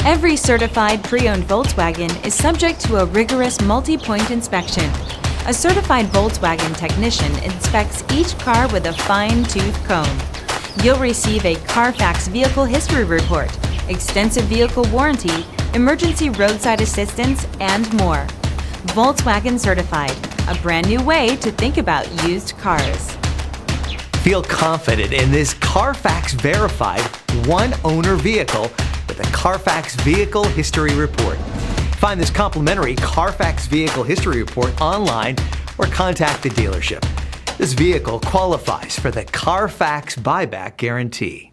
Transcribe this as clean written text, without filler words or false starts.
Every certified pre-owned Volkswagen is subject to a rigorous multi-point inspection. A certified Volkswagen technician inspects each car with a fine-tooth comb. You'll receive a CarFax vehicle history report, extensive vehicle warranty, emergency roadside assistance, and more. Volkswagen Certified, a brand new way to think about used cars. Feel confident in this CarFax verified one-owner vehicle with a CarFax Vehicle History Report. Find this complimentary CarFax Vehicle History Report online or contact the dealership. This vehicle qualifies for the CarFax Buyback Guarantee.